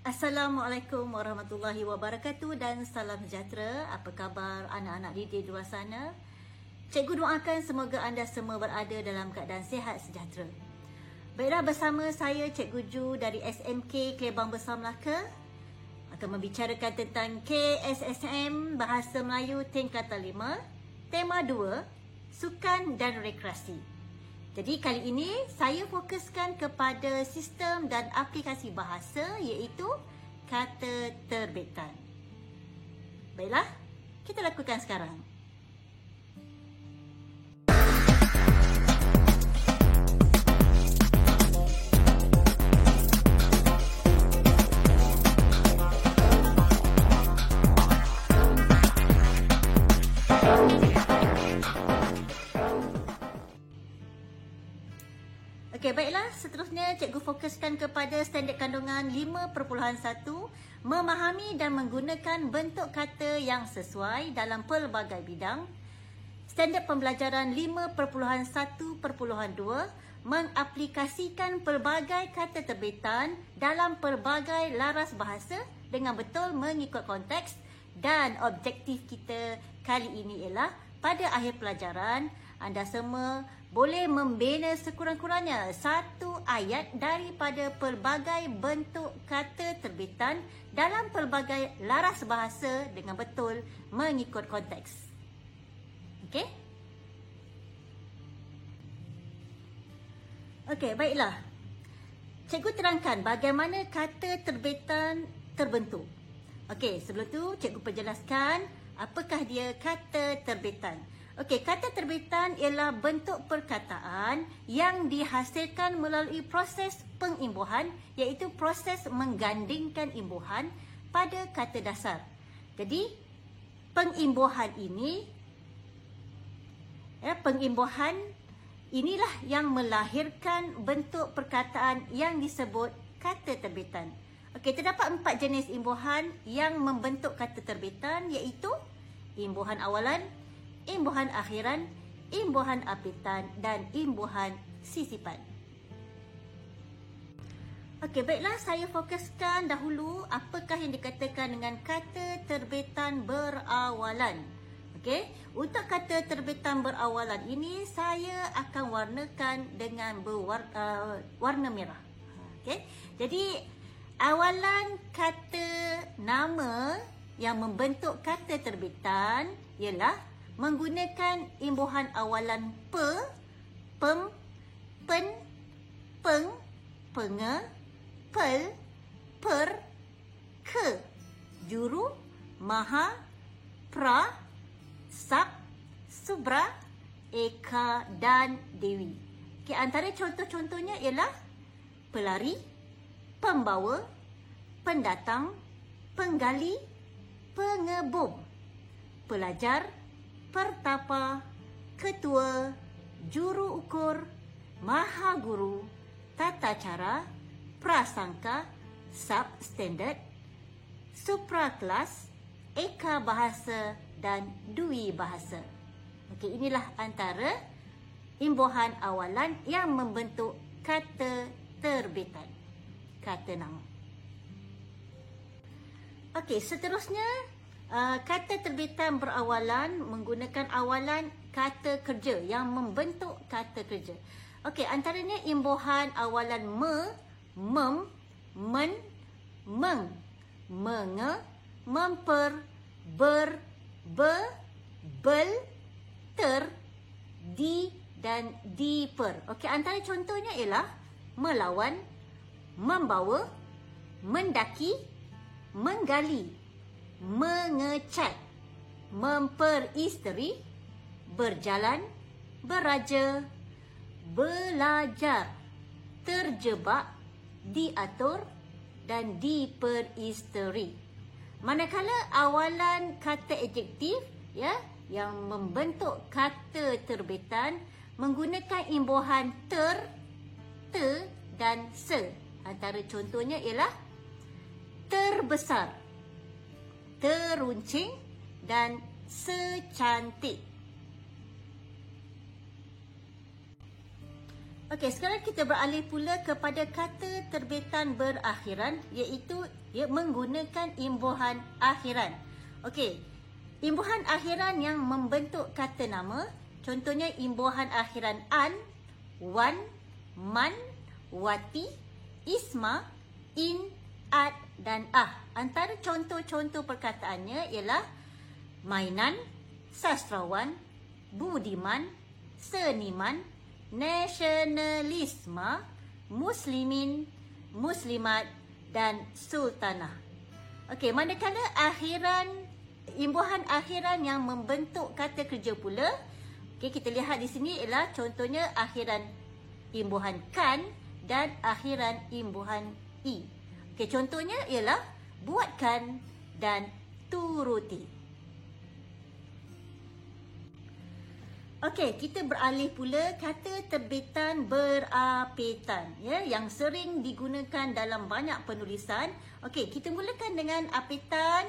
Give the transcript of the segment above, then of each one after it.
Assalamualaikum warahmatullahi wabarakatuh dan salam sejahtera. Apa khabar anak-anak didik di luar sana? Cikgu doakan semoga anda semua berada dalam keadaan sihat sejahtera. Baiklah, bersama saya Cikgu Ju dari SMK Kelebang Besar Melaka akan membicarakan tentang KSSM Bahasa Melayu tingkatan 5, tema 2, sukan dan rekreasi. Jadi kali ini saya fokuskan kepada sistem dan aplikasi bahasa iaitu kata terbitan. Baiklah, kita lakukan sekarang. Okey, baiklah. Seterusnya, cikgu fokuskan kepada standard kandungan 5.1, memahami dan menggunakan bentuk kata yang sesuai dalam pelbagai bidang. Standard pembelajaran 5.1.2, mengaplikasikan pelbagai kata terbitan dalam pelbagai laras bahasa dengan betul mengikut konteks. Dan objektif kita kali ini ialah pada akhir pelajaran, anda semua boleh membina sekurang-kurangnya satu ayat daripada pelbagai bentuk kata terbitan dalam pelbagai laras bahasa dengan betul mengikut konteks. Okey? Okey, baiklah. Cikgu terangkan bagaimana kata terbitan terbentuk. Okey, sebelum tu cikgu perjelaskan apakah dia kata terbitan. Okey, kata terbitan ialah bentuk perkataan yang dihasilkan melalui proses pengimbuhan iaitu proses menggandingkan imbuhan pada kata dasar. Jadi, pengimbuhan inilah yang melahirkan bentuk perkataan yang disebut kata terbitan. Okey, terdapat 4 jenis imbuhan yang membentuk kata terbitan iaitu imbuhan awalan, imbuhan akhiran, imbuhan apitan dan imbuhan sisipan. Okey, baiklah, saya fokuskan dahulu apakah yang dikatakan dengan kata terbitan berawalan. Okey, untuk kata terbitan berawalan ini saya akan warnakan dengan warna merah. Okey, jadi awalan kata nama yang membentuk kata terbitan ialah menggunakan imbuhan awalan pem, pen, peng, penge, pel, per, ke, juru, maha, pra, sak, subra, eka dan dewi. Okay, antara contoh-contohnya ialah pelari, pembawa, pendatang, penggali, pengebom, pelajar, pertapa, ketua, juru ukur, maha guru, tata cara, prasangka, substandard, suprakelas, eka bahasa dan dwi bahasa. Okey, inilah antara imbuhan awalan yang membentuk kata terbitan, kata nama. Okey, seterusnya kata terbitan berawalan menggunakan awalan kata kerja yang membentuk kata kerja. Okey, antaranya imbuhan awalan mem, men, meng, menge, memper, ber, bel, ter, di dan diper. Okey, antara contohnya ialah melawan, membawa, mendaki, menggali, mengecat, memperisteri, berjalan, beraja, belajar, terjebak, diatur dan diperisteri. Manakala awalan kata adjektif yang membentuk kata terbitan menggunakan imbuhan ter, te dan se. Antara contohnya ialah terbesar, teruncing dan secantik. Okey, sekarang kita beralih pula kepada kata terbitan berakhiran, iaitu menggunakan imbuhan akhiran. Okey, imbuhan akhiran yang membentuk kata nama, contohnya imbuhan akhiran an, wan, man, wati, isma, in, ad dan ah. Antara contoh-contoh perkataannya ialah mainan, sastrawan, budiman, seniman, nasionalisme, muslimin, muslimat dan sultanah. Okey, manakala imbuhan akhiran yang membentuk kata kerja pula, okey, kita lihat di sini ialah contohnya akhiran imbuhan kan dan akhiran imbuhan i. Okey, contohnya ialah buatkan dan turuti. Okey, kita beralih pula kata terbitan berapitan, yang sering digunakan dalam banyak penulisan. Okey, kita mulakan dengan apitan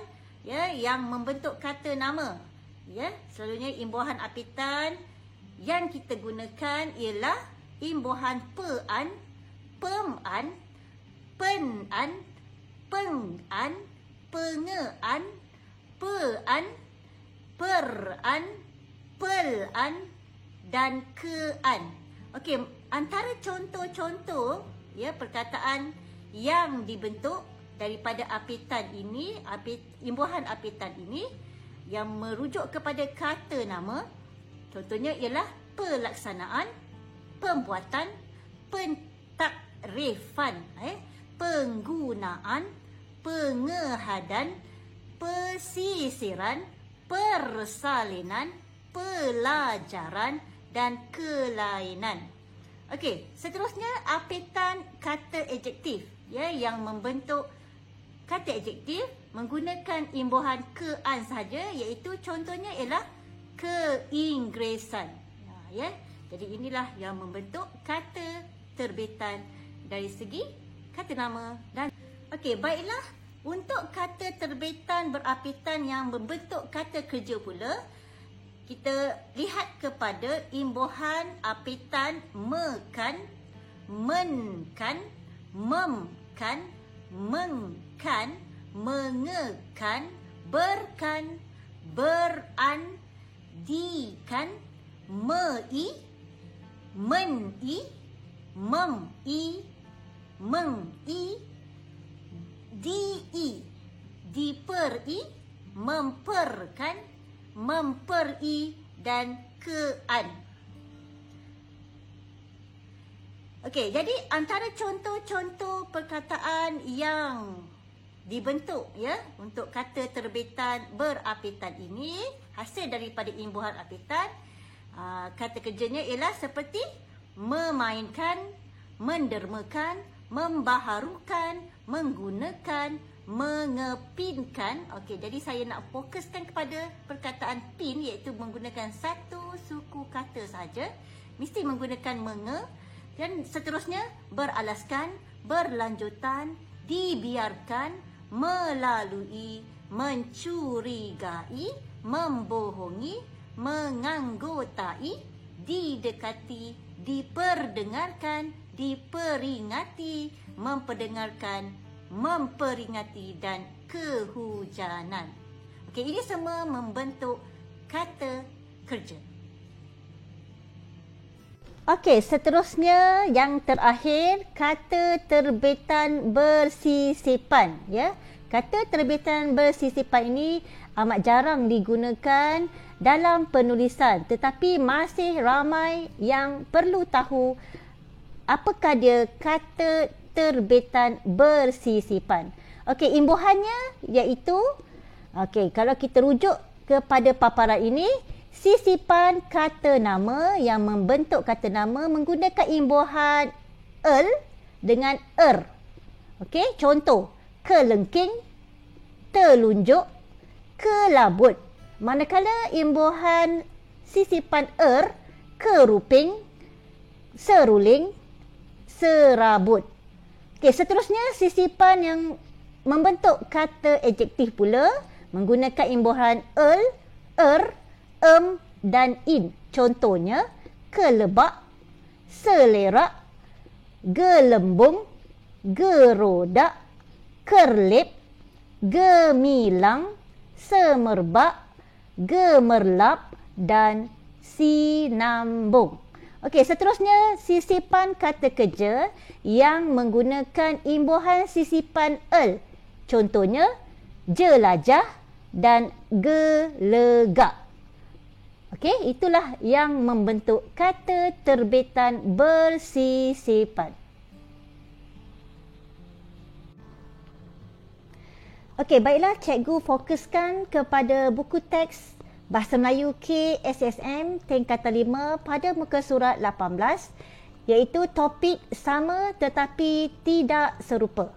yang membentuk kata nama. Selalunya imbuhan apitan yang kita gunakan ialah imbuhan pe-an, pem-an, pen-an, peng-an, penge-an, pe-an, per-an, pel-an dan ke-an. Okey, antara contoh-contoh perkataan yang dibentuk daripada apitan ini, imbuhan apitan ini yang merujuk kepada kata nama, contohnya ialah pelaksanaan, pembuatan, pentakrifan, penggunaan, pengehadan, pesisiran, persalinan, pelajaran dan kelainan. Okey, seterusnya apitan kata adjektif yang membentuk kata adjektif menggunakan imbuhan ke-an sahaja, iaitu contohnya ialah keinggeresan. Jadi inilah yang membentuk kata terbitan dari segi kata nama dan okey, baiklah, untuk kata terbitan berapitan yang membentuk kata kerja pula, kita lihat kepada imbuhan apitan mekan, menkan, memkan, mengkan, mengekan, berkan, beran, dikan, mei, meni, memi, mengi, dii, diperi, memperkan, memperi dan ke-an. Okey, jadi antara contoh-contoh perkataan yang dibentuk untuk kata terbitan berapitan ini hasil daripada imbuhan apitan, kata kerjanya ialah seperti memainkan, mendermakan, membaharukan, menggunakan, mengepinkan. Okey, jadi saya nak fokuskan kepada perkataan pin, iaitu menggunakan satu suku kata saja, mesti menggunakan menge, dan seterusnya beralaskan, berlanjutan, dibiarkan, melalui, mencurigai, membohongi, menganggotai, didekati, diperdengarkan, diperingati, memperdengarkan, memperingati dan kehujanan. Okey, ini semua membentuk kata kerja. Okey, seterusnya yang terakhir, kata terbitan bersisipan. Kata terbitan bersisipan ini amat jarang digunakan dalam penulisan, tetapi masih ramai yang perlu tahu apakah dia kata terbitan bersisipan. Okey, imbuhannya iaitu, kalau kita rujuk kepada paparan ini, sisipan kata nama yang membentuk kata nama menggunakan imbuhan el dengan Okey, contoh, kelengking, telunjuk, kelabut. Manakala imbuhan sisipan keruping, seruling, serabut. Okey, seterusnya sisipan yang membentuk kata adjektif pula menggunakan imbuhan dan in. Contohnya, kelebak, selerak, gelembung, gerodak, kerlip, gemilang, semerbak, gemerlap dan sinambung. Okey, seterusnya sisipan kata kerja yang menggunakan imbuhan sisipan el. Contohnya jelajah dan gelegak. Okey, itulah yang membentuk kata terbitan bersisipan. Okey, baiklah, cikgu fokuskan kepada buku teks Bahasa Melayu KSSM tingkatan 5 pada muka surat 18, iaitu topik sama tetapi tidak serupa.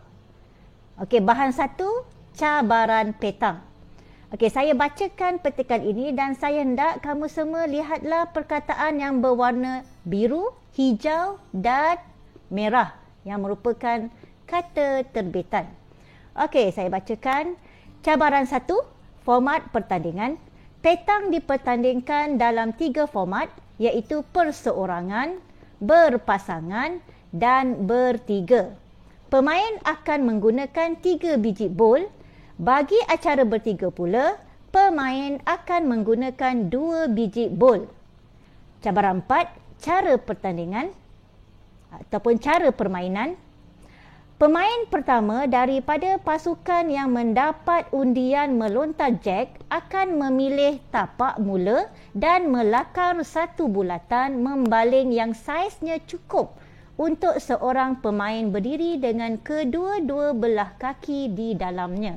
Okey, bahan 1, cabaran petang. Okey, saya bacakan petikan ini dan saya hendak kamu semua lihatlah perkataan yang berwarna biru, hijau dan merah yang merupakan kata terbitan. Okey, saya bacakan. Cabaran 1, format pertandingan. Petang dipertandingkan dalam 3 format, iaitu perseorangan, berpasangan dan bertiga. Pemain akan menggunakan 3 biji bol. Bagi acara bertiga pula, pemain akan menggunakan 2 biji bol. Cabaran 4, cara pertandingan ataupun cara permainan. Pemain pertama daripada pasukan yang mendapat undian melontar jack akan memilih tapak mula dan melakar satu bulatan membaling yang saiznya cukup untuk seorang pemain berdiri dengan kedua-dua belah kaki di dalamnya.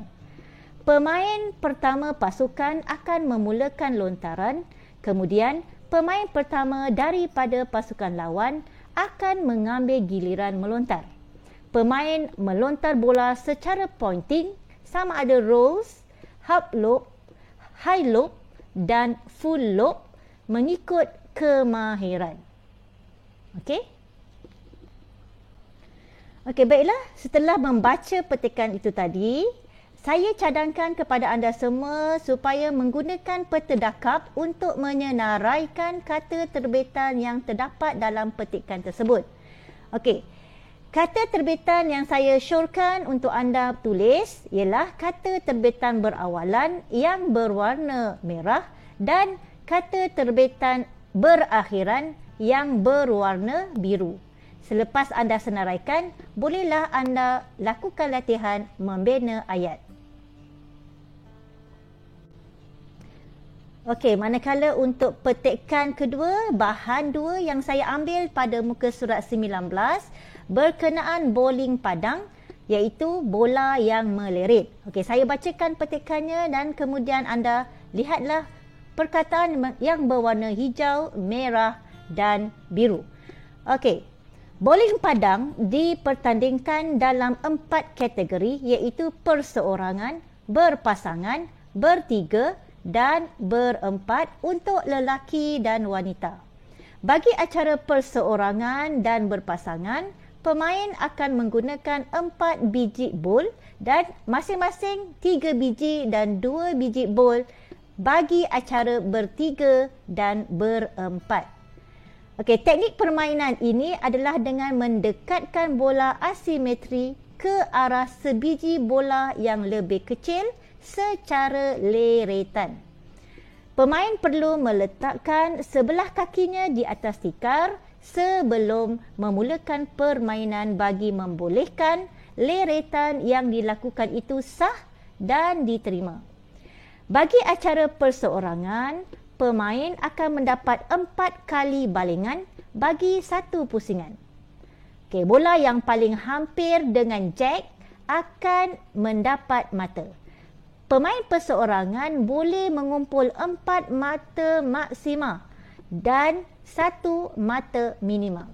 Pemain pertama pasukan akan memulakan lontaran, kemudian pemain pertama daripada pasukan lawan akan mengambil giliran melontar. Pemain melontar bola secara pointing, sama ada rolls, half loop, high loop dan full loop mengikut kemahiran. Okey? Okey, baiklah. Setelah membaca petikan itu tadi, saya cadangkan kepada anda semua supaya menggunakan peta dakap untuk menyenaraikan kata terbitan yang terdapat dalam petikan tersebut. Okey. Kata terbitan yang saya syorkan untuk anda tulis ialah kata terbitan berawalan yang berwarna merah dan kata terbitan berakhiran yang berwarna biru. Selepas anda senaraikan, bolehlah anda lakukan latihan membina ayat. Okey, manakala untuk petikan kedua, bahan 2 yang saya ambil pada muka surat 19 berkenaan bowling padang, iaitu bola yang melerit. Okey, saya bacakan petikannya dan kemudian anda lihatlah perkataan yang berwarna hijau, merah dan biru. Okey, bowling padang dipertandingkan dalam 4 kategori, iaitu perseorangan, berpasangan, bertiga dan berempat untuk lelaki dan wanita. Bagi acara perseorangan dan berpasangan, pemain akan menggunakan 4 biji bol dan masing-masing 3 biji dan 2 biji bol bagi acara bertiga dan berempat. Okey, teknik permainan ini adalah dengan mendekatkan bola asimetri ke arah sebiji bola yang lebih kecil secara leretan. Pemain perlu meletakkan sebelah kakinya di atas tikar sebelum memulakan permainan bagi membolehkan leretan yang dilakukan itu sah dan diterima. Bagi acara perseorangan, pemain akan mendapat 4 kali balingan bagi 1 pusingan. Okey, bola yang paling hampir dengan jack akan mendapat mata. Pemain perseorangan boleh mengumpul 4 mata maksima dan 1 mata minimum.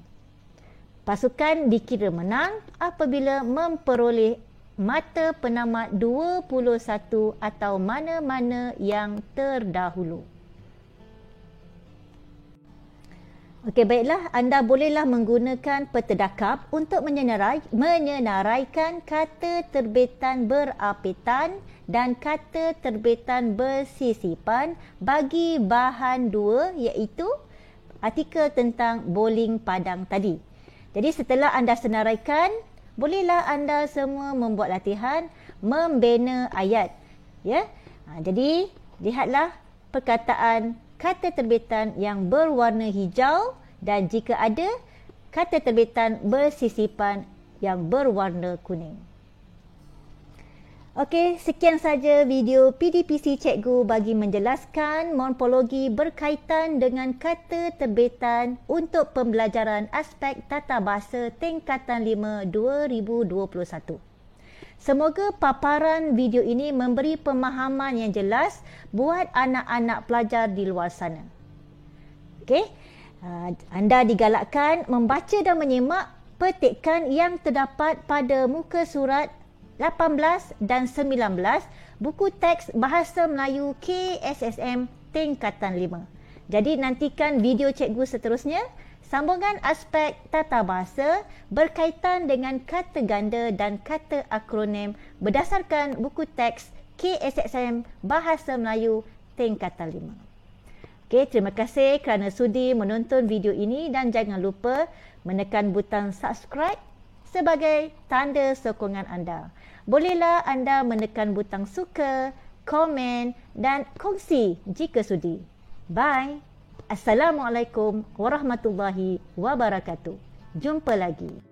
Pasukan dikira menang apabila memperoleh mata penamat 21 atau mana-mana yang terdahulu. Okey, baiklah, anda bolehlah menggunakan peta dakap untuk menyenaraikan kata terbitan berapitan dan kata terbitan bersisipan bagi bahan 2, iaitu artikel tentang bowling padang tadi. Jadi setelah anda senaraikan, bolehlah anda semua membuat latihan membina ayat. Ya. Jadi lihatlah perkataan kata terbitan yang berwarna hijau dan jika ada kata terbitan bersisipan yang berwarna kuning. Okey, sekian saja video PDPC Cikgu bagi menjelaskan morfologi berkaitan dengan kata terbitan untuk pembelajaran aspek tata bahasa tingkatan 5 2021. Semoga paparan video ini memberi pemahaman yang jelas buat anak-anak pelajar di luar sana. Okey, anda digalakkan membaca dan menyimak petikan yang terdapat pada muka surat 18 dan 19 buku teks Bahasa Melayu KSSM tingkatan 5. Jadi nantikan video cikgu seterusnya, sambungan aspek tata bahasa berkaitan dengan kata ganda dan kata akronim berdasarkan buku teks KSSM Bahasa Melayu tingkatan 5. Okey, terima kasih kerana sudi menonton video ini dan jangan lupa menekan butang subscribe sebagai tanda sokongan anda. Bolehlah anda menekan butang suka, komen dan kongsi jika sudi. Bye. Assalamualaikum warahmatullahi wabarakatuh. Jumpa lagi.